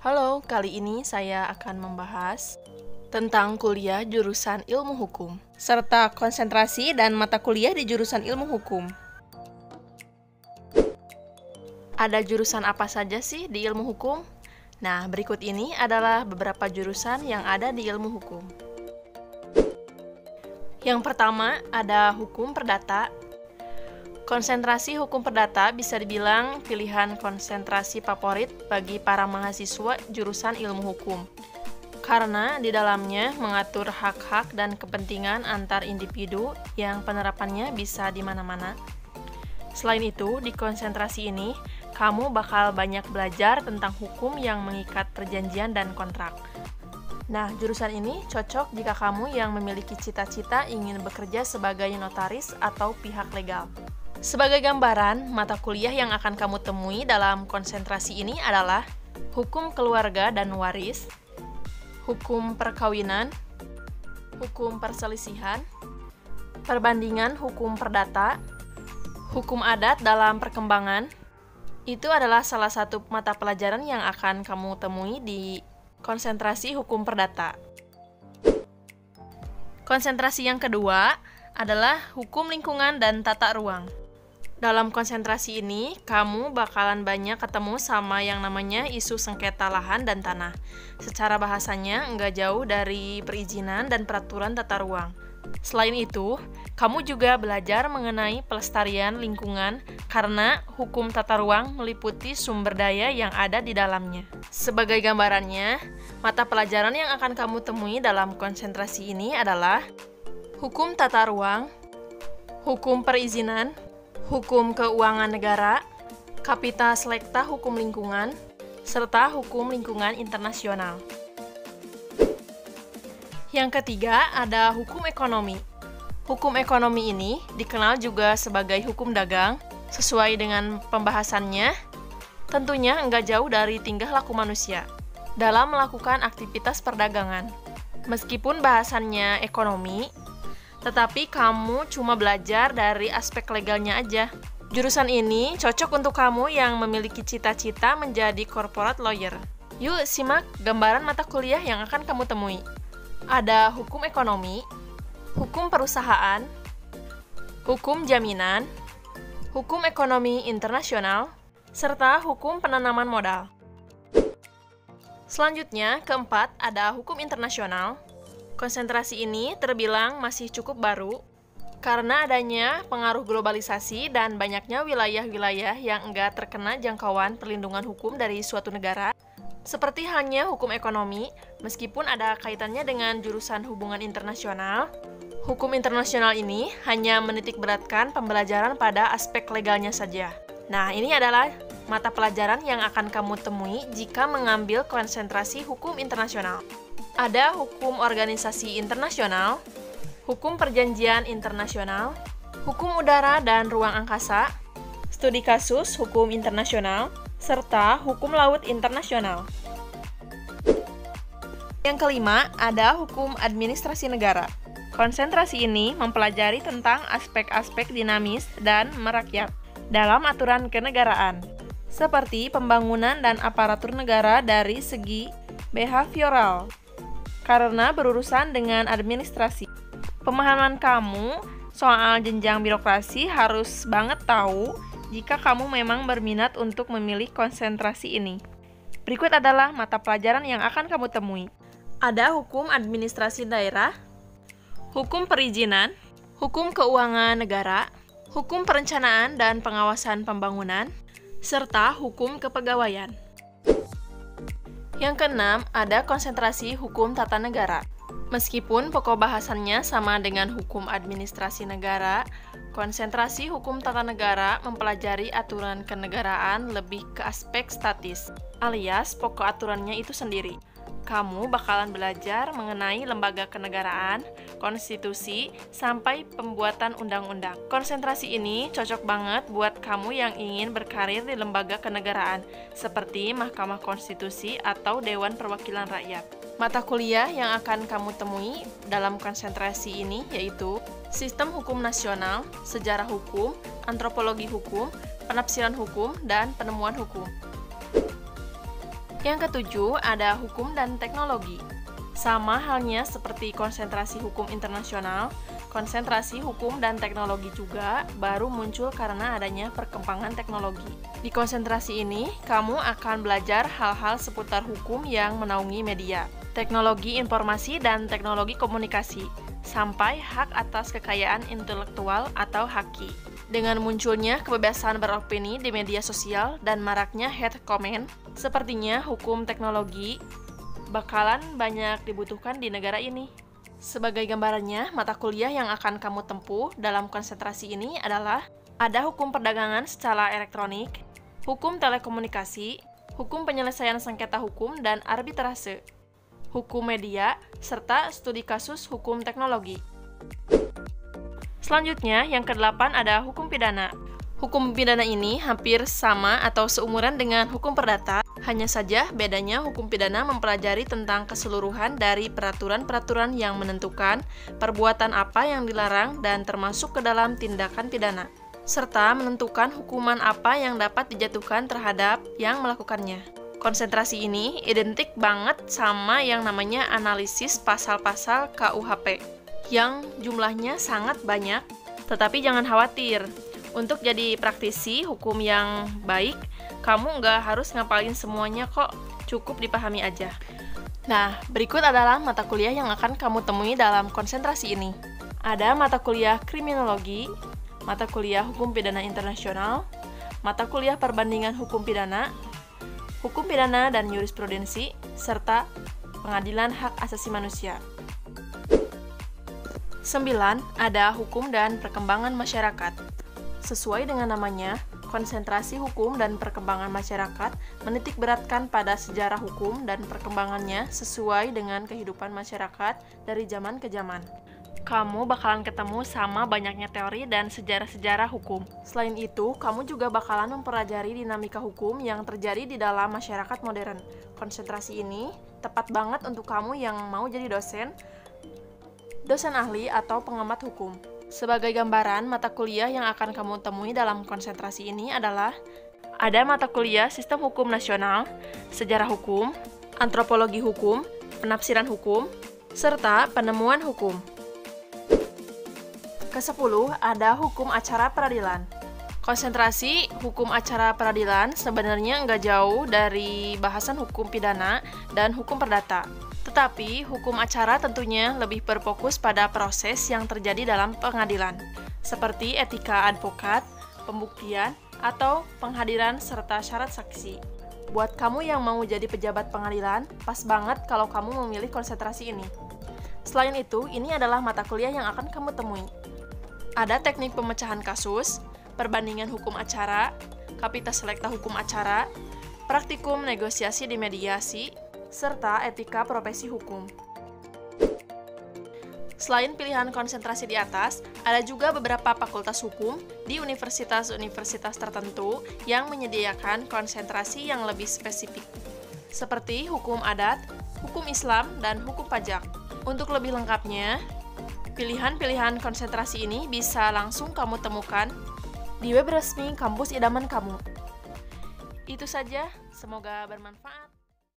Halo, kali ini saya akan membahas tentang kuliah jurusan Ilmu Hukum, serta konsentrasi dan mata kuliah di jurusan Ilmu Hukum. Ada jurusan apa saja sih di Ilmu Hukum? Nah, berikut ini adalah beberapa jurusan yang ada di Ilmu Hukum. Yang pertama, ada Hukum Perdata. Konsentrasi Hukum Perdata bisa dibilang pilihan konsentrasi favorit bagi para mahasiswa jurusan Ilmu Hukum. Karena di dalamnya mengatur hak-hak dan kepentingan antar individu yang penerapannya bisa di mana-mana. Selain itu, di konsentrasi ini, kamu bakal banyak belajar tentang hukum yang mengikat perjanjian dan kontrak. Nah, jurusan ini cocok jika kamu yang memiliki cita-cita ingin bekerja sebagai notaris atau pihak legal. Sebagai gambaran, mata kuliah yang akan kamu temui dalam konsentrasi ini adalah Hukum Keluarga dan Waris, Hukum Perkawinan, Hukum Perselisihan, Perbandingan Hukum Perdata, Hukum Adat dalam Perkembangan. Itu adalah salah satu mata pelajaran yang akan kamu temui di konsentrasi Hukum Perdata. Konsentrasi yang kedua adalah Hukum Lingkungan dan Tata Ruang. Dalam konsentrasi ini, kamu bakalan banyak ketemu sama yang namanya isu sengketa lahan dan tanah. Secara bahasanya, nggak jauh dari perizinan dan peraturan tata ruang. Selain itu, kamu juga belajar mengenai pelestarian lingkungan karena hukum tata ruang meliputi sumber daya yang ada di dalamnya. Sebagai gambarannya, mata pelajaran yang akan kamu temui dalam konsentrasi ini adalah Hukum Tata Ruang, Hukum Perizinan, Hukum Keuangan Negara, Kapitas Lekta Hukum Lingkungan, serta Hukum Lingkungan Internasional. Yang ketiga ada Hukum Ekonomi. Hukum ekonomi ini dikenal juga sebagai hukum dagang. Sesuai dengan pembahasannya, tentunya nggak jauh dari tingkah laku manusia dalam melakukan aktivitas perdagangan. Meskipun bahasannya ekonomi, tetapi kamu cuma belajar dari aspek legalnya aja. Jurusan ini cocok untuk kamu yang memiliki cita-cita menjadi corporate lawyer. Yuk simak gambaran mata kuliah yang akan kamu temui. Ada Hukum Ekonomi, Hukum Perusahaan, Hukum Jaminan, Hukum Ekonomi Internasional, serta Hukum Penanaman Modal. Selanjutnya, keempat, ada Hukum Internasional. Konsentrasi ini terbilang masih cukup baru karena adanya pengaruh globalisasi dan banyaknya wilayah-wilayah yang enggak terkena jangkauan perlindungan hukum dari suatu negara. Seperti halnya hukum ekonomi, meskipun ada kaitannya dengan jurusan hubungan internasional, hukum internasional ini hanya menitikberatkan pembelajaran pada aspek legalnya saja. Nah, ini adalah mata pelajaran yang akan kamu temui jika mengambil konsentrasi hukum internasional. Ada hukum organisasi internasional, hukum perjanjian internasional, hukum udara dan ruang angkasa, studi kasus hukum internasional, serta hukum laut internasional. Yang kelima, ada hukum administrasi negara. Konsentrasi ini mempelajari tentang aspek-aspek dinamis dan merakyat dalam aturan kenegaraan, seperti pembangunan dan aparatur negara dari segi behavioral, karena berurusan dengan administrasi. Pemahaman kamu soal jenjang birokrasi harus banget tahu jika kamu memang berminat untuk memilih konsentrasi ini. Berikut adalah mata pelajaran yang akan kamu temui. Ada Hukum Administrasi Daerah, Hukum Perizinan, Hukum Keuangan Negara, Hukum Perencanaan dan Pengawasan Pembangunan, serta Hukum Kepegawaian. Yang keenam, ada konsentrasi Hukum Tata Negara. Meskipun pokok bahasannya sama dengan Hukum Administrasi Negara, konsentrasi Hukum Tata Negara mempelajari aturan kenegaraan lebih ke aspek statis, alias pokok aturannya itu sendiri. Kamu bakalan belajar mengenai lembaga kenegaraan, konstitusi, sampai pembuatan undang-undang. Konsentrasi ini cocok banget buat kamu yang ingin berkarir di lembaga kenegaraan, seperti Mahkamah Konstitusi atau Dewan Perwakilan Rakyat. Mata kuliah yang akan kamu temui dalam konsentrasi ini yaitu Sistem Hukum Nasional, Sejarah Hukum, Antropologi Hukum, Penafsiran Hukum, dan Penemuan Hukum. Yang ketujuh, ada hukum dan teknologi. Sama halnya seperti konsentrasi hukum internasional, konsentrasi hukum dan teknologi juga baru muncul karena adanya perkembangan teknologi. Di konsentrasi ini, kamu akan belajar hal-hal seputar hukum yang menaungi media, teknologi informasi dan teknologi komunikasi, sampai hak atas kekayaan intelektual atau haki. Dengan munculnya kebebasan beropini di media sosial dan maraknya hate comment, sepertinya hukum teknologi bakalan banyak dibutuhkan di negara ini. Sebagai gambarannya, mata kuliah yang akan kamu tempuh dalam konsentrasi ini adalah ada hukum perdagangan secara elektronik, hukum telekomunikasi, hukum penyelesaian sengketa hukum dan arbitrase, hukum media, serta studi kasus hukum teknologi. Selanjutnya, yang ke-8 ada hukum pidana. Hukum pidana ini hampir sama atau seumuran dengan hukum perdata, hanya saja bedanya hukum pidana mempelajari tentang keseluruhan dari peraturan-peraturan yang menentukan perbuatan apa yang dilarang dan termasuk ke dalam tindakan pidana, serta menentukan hukuman apa yang dapat dijatuhkan terhadap yang melakukannya. Konsentrasi ini identik banget sama yang namanya analisis pasal-pasal KUHP, yang jumlahnya sangat banyak, tetapi jangan khawatir. Untuk jadi praktisi hukum yang baik, kamu nggak harus ngapalin semuanya kok, cukup dipahami aja. Nah, berikut adalah mata kuliah yang akan kamu temui dalam konsentrasi ini. Ada mata kuliah kriminologi, mata kuliah hukum pidana internasional, mata kuliah perbandingan hukum pidana dan jurisprudensi, serta pengadilan hak asasi manusia. 9. Ada hukum dan perkembangan masyarakat. Sesuai dengan namanya, konsentrasi hukum dan perkembangan masyarakat menitik beratkan pada sejarah hukum dan perkembangannya sesuai dengan kehidupan masyarakat dari zaman ke zaman. Kamu bakalan ketemu sama banyaknya teori dan sejarah-sejarah hukum. Selain itu, kamu juga bakalan mempelajari dinamika hukum yang terjadi di dalam masyarakat modern. Konsentrasi ini tepat banget untuk kamu yang mau jadi dosen ahli atau pengamat hukum. Sebagai gambaran, mata kuliah yang akan kamu temui dalam konsentrasi ini adalah ada mata kuliah Sistem Hukum Nasional, Sejarah Hukum, Antropologi Hukum, Penafsiran Hukum, serta Penemuan Hukum. Ke-10 ada Hukum Acara Peradilan. Konsentrasi hukum acara peradilan sebenarnya nggak jauh dari bahasan hukum pidana dan hukum perdata. Tetapi, hukum acara tentunya lebih berfokus pada proses yang terjadi dalam pengadilan, seperti etika advokat, pembuktian, atau penghadiran serta syarat saksi. Buat kamu yang mau jadi pejabat pengadilan, pas banget kalau kamu memilih konsentrasi ini. Selain itu, ini adalah mata kuliah yang akan kamu temui. Ada teknik pemecahan kasus, perbandingan hukum acara, kapita selekta hukum acara, praktikum negosiasi di mediasi, serta etika profesi hukum. Selain pilihan konsentrasi di atas, ada juga beberapa fakultas hukum di universitas-universitas tertentu yang menyediakan konsentrasi yang lebih spesifik, seperti hukum adat, hukum Islam, dan hukum pajak. Untuk lebih lengkapnya, pilihan-pilihan konsentrasi ini bisa langsung kamu temukan di web resmi kampus idaman kamu. Itu saja, semoga bermanfaat.